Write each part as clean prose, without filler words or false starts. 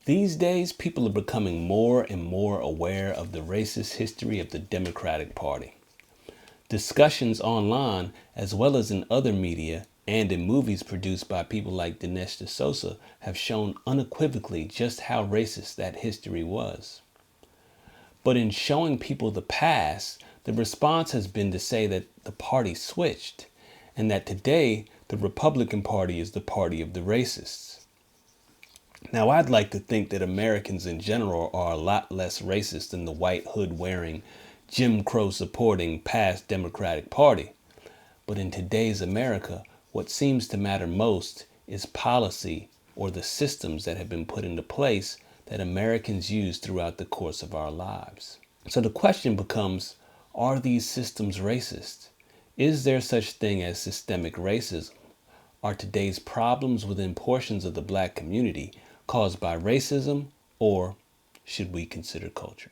These days, people are becoming more and more aware of the racist history of the Democratic Party. Discussions online, as well as in other media and in movies produced by people like Dinesh D'Souza, have shown unequivocally just how racist that history was. But in showing people the past, the response has been to say that the party switched, and that today the Republican Party is the party of the racists. Now, I'd like to think that Americans in general are a lot less racist than the white hood wearing, Jim Crow supporting past Democratic Party. But in today's America, what seems to matter most is policy or the systems that have been put into place that Americans use throughout the course of our lives. So the question becomes, are these systems racist? Is there such thing as systemic racism? Are today's problems within portions of the black community caused by racism, or should we consider culture?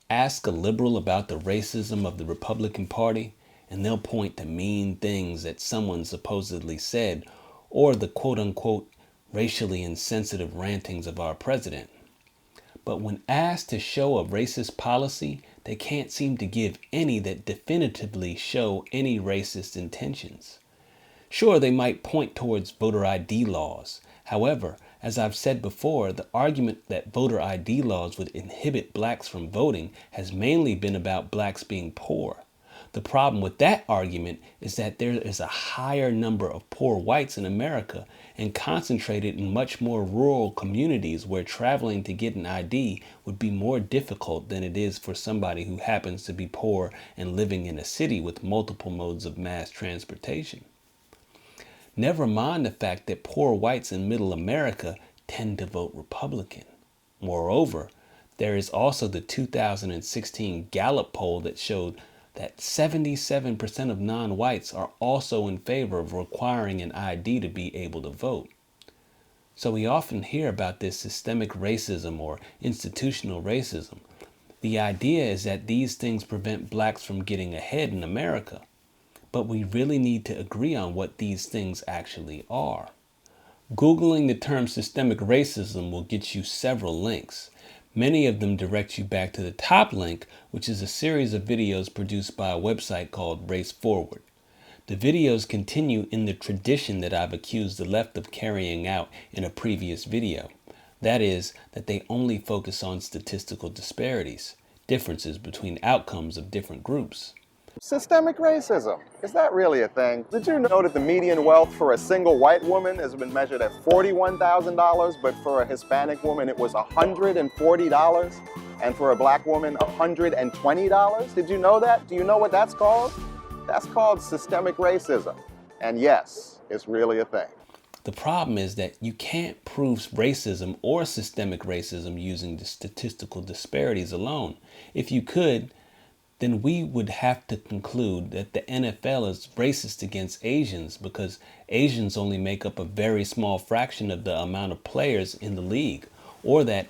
Ask a liberal about the racism of the Republican Party, and they'll point to mean things that someone supposedly said, or the quote-unquote racially insensitive rantings of our president. But when asked to show a racist policy, they can't seem to give any that definitively show any racist intentions. Sure, they might point towards voter ID laws. However, as I've said before, the argument that voter ID laws would inhibit blacks from voting has mainly been about blacks being poor. The problem with that argument is that there is a higher number of poor whites in America and concentrated in much more rural communities where traveling to get an ID would be more difficult than it is for somebody who happens to be poor and living in a city with multiple modes of mass transportation. Never mind the fact that poor whites in middle America tend to vote Republican. Moreover, there is also the 2016 Gallup poll that showed that 77% of non-whites are also in favor of requiring an ID to be able to vote. So we often hear about this systemic racism or institutional racism. The idea is that these things prevent blacks from getting ahead in America. But we really need to agree on what these things actually are. Googling the term systemic racism will get you several links. Many of them direct you back to the top link, which is a series of videos produced by a website called Race Forward. The videos continue in the tradition that I've accused the left of carrying out in a previous video. That is, that they only focus on statistical disparities, differences between outcomes of different groups. Systemic racism, is that really a thing? Did you know that the median wealth for a single white woman has been measured at $41,000, but for a Hispanic woman it was $140, and for a black woman $120? Did you know that? Do you know what that's called? That's called systemic racism. And yes, it's really a thing. The problem is that you can't prove racism or systemic racism using the statistical disparities alone. If you could, then we would have to conclude that the NFL is racist against Asians because Asians only make up a very small fraction of the amount of players in the league, or that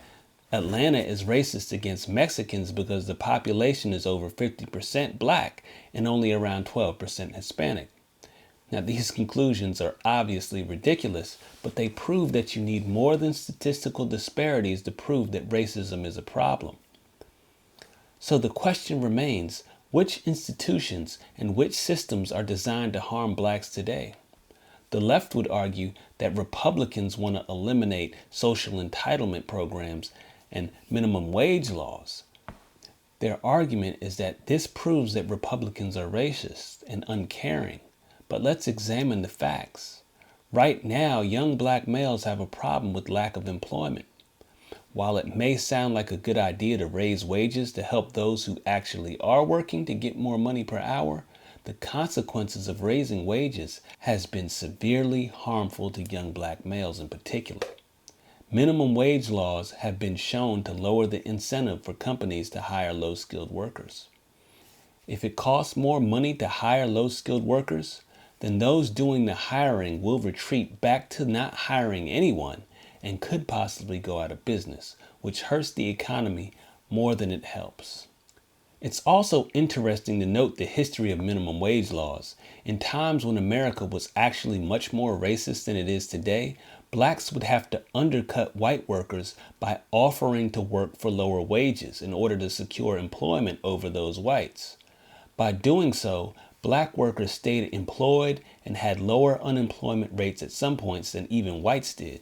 Atlanta is racist against Mexicans because the population is over 50% black and only around 12% Hispanic. Now, these conclusions are obviously ridiculous, but they prove that you need more than statistical disparities to prove that racism is a problem. So the question remains, which institutions and which systems are designed to harm blacks today? The left would argue that Republicans want to eliminate social entitlement programs and minimum wage laws. Their argument is that this proves that Republicans are racist and uncaring. But let's examine the facts. Right now, young black males have a problem with lack of employment. While it may sound like a good idea to raise wages to help those who actually are working to get more money per hour, the consequences of raising wages has been severely harmful to young black males in particular. Minimum wage laws have been shown to lower the incentive for companies to hire low-skilled workers. If it costs more money to hire low-skilled workers, then those doing the hiring will retreat back to not hiring anyone and could possibly go out of business, which hurts the economy more than it helps. It's also interesting to note the history of minimum wage laws. In times when America was actually much more racist than it is today, blacks would have to undercut white workers by offering to work for lower wages in order to secure employment over those whites. By doing so, black workers stayed employed and had lower unemployment rates at some points than even whites did.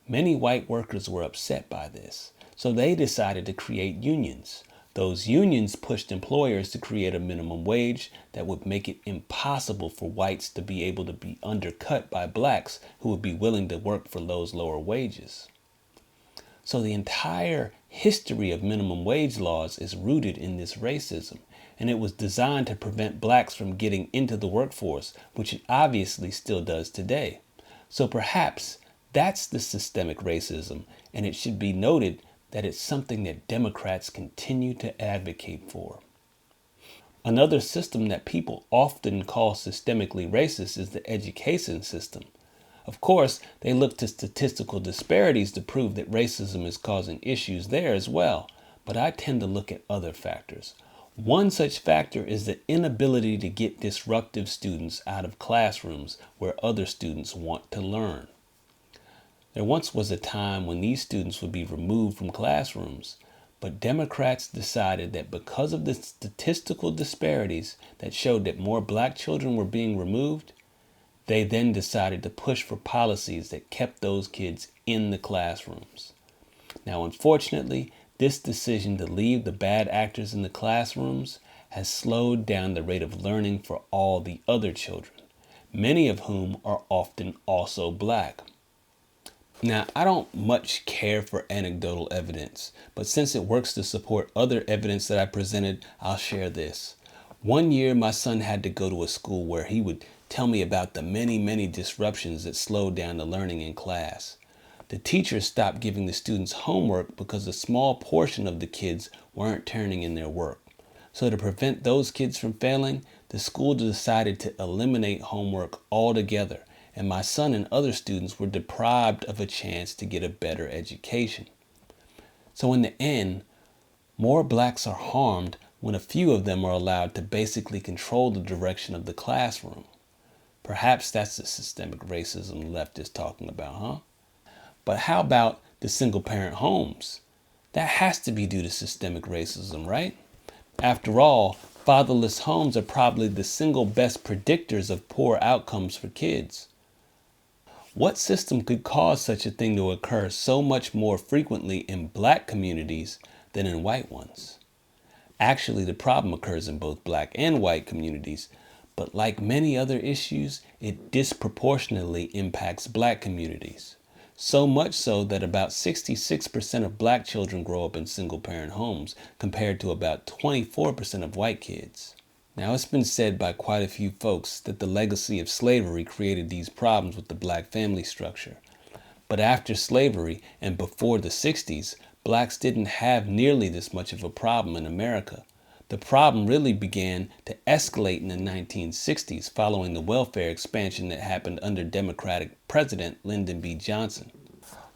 Many white workers were upset by this, so they decided to create unions. Those unions pushed employers to create a minimum wage that would make it impossible for whites to be able to be undercut by blacks who would be willing to work for those lower wages. So the entire history of minimum wage laws is rooted in this racism, and it was designed to prevent blacks from getting into the workforce, which it obviously still does today. So perhaps that's the systemic racism, and it should be noted that it's something that Democrats continue to advocate for. Another system that people often call systemically racist is the education system. Of course, they look to statistical disparities to prove that racism is causing issues there as well, but I tend to look at other factors. One such factor is the inability to get disruptive students out of classrooms where other students want to learn. There once was a time when these students would be removed from classrooms, but Democrats decided that because of the statistical disparities that showed that more black children were being removed, they then decided to push for policies that kept those kids in the classrooms. Now, unfortunately, this decision to leave the bad actors in the classrooms has slowed down the rate of learning for all the other children, many of whom are often also black. Now, I don't much care for anecdotal evidence, but since it works to support other evidence that I presented, I'll share this. One year, my son had to go to a school where he would tell me about the many disruptions that slowed down the learning in class. The teachers stopped giving the students homework because a small portion of the kids weren't turning in their work. So to prevent those kids from failing, the school decided to eliminate homework altogether, and my son and other students were deprived of a chance to get a better education. So in the end, more blacks are harmed when a few of them are allowed to basically control the direction of the classroom. Perhaps that's the systemic racism the left is talking about, huh? But how about the single-parent homes? That has to be due to systemic racism, right? After all, fatherless homes are probably the single best predictors of poor outcomes for kids. What system could cause such a thing to occur so much more frequently in black communities than in white ones? Actually, the problem occurs in both black and white communities, but like many other issues, it disproportionately impacts black communities. So much so that about 66% of black children grow up in single-parent homes, compared to about 24% of white kids. Now, it's been said by quite a few folks that the legacy of slavery created these problems with the black family structure. But after slavery and before the 60s, blacks didn't have nearly this much of a problem in America. The problem really began to escalate in the 1960s following the welfare expansion that happened under Democratic President Lyndon B. Johnson.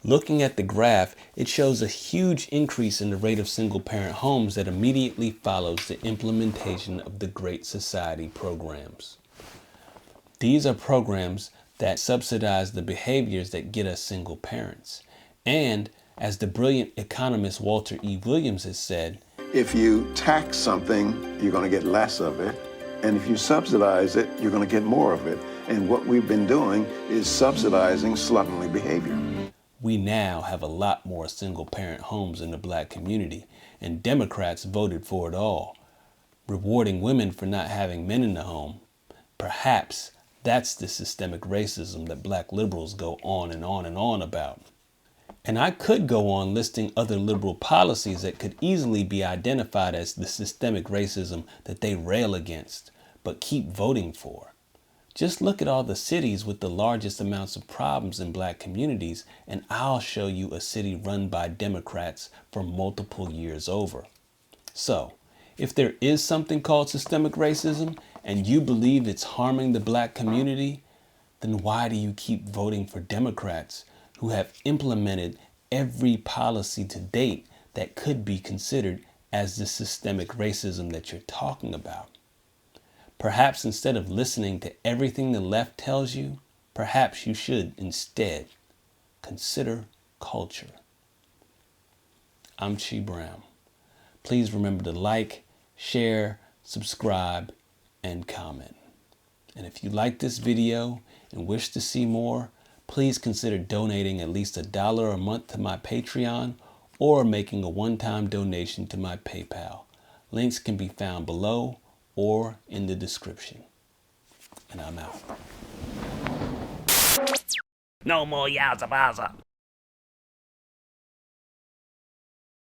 Looking at the graph, it shows a huge increase in the rate of single-parent homes that immediately follows the implementation of the Great Society programs. These are programs that subsidize the behaviors that get us single parents. And, as the brilliant economist Walter E. Williams has said, if you tax something, you're going to get less of it. And if you subsidize it, you're going to get more of it. And what we've been doing is subsidizing slovenly behavior. We now have a lot more single-parent homes in the black community, and Democrats voted for it all, rewarding women for not having men in the home. Perhaps that's the systemic racism that black liberals go on and on and on about. And I could go on listing other liberal policies that could easily be identified as the systemic racism that they rail against, but keep voting for. Just look at all the cities with the largest amounts of problems in black communities, and I'll show you a city run by Democrats for multiple years over. So, if there is something called systemic racism, and you believe it's harming the black community, then why do you keep voting for Democrats who have implemented every policy to date that could be considered as the systemic racism that you're talking about. Perhaps instead of listening to everything the left tells you, perhaps you should instead consider culture. I'm Chi Brown. Please remember to like, share, subscribe, and comment. And if you like this video and wish to see more, please consider donating at least $1 a month to my Patreon or making a one-time donation to my PayPal. Links can be found below or in the description. And I'm out. No more Yaza Baza.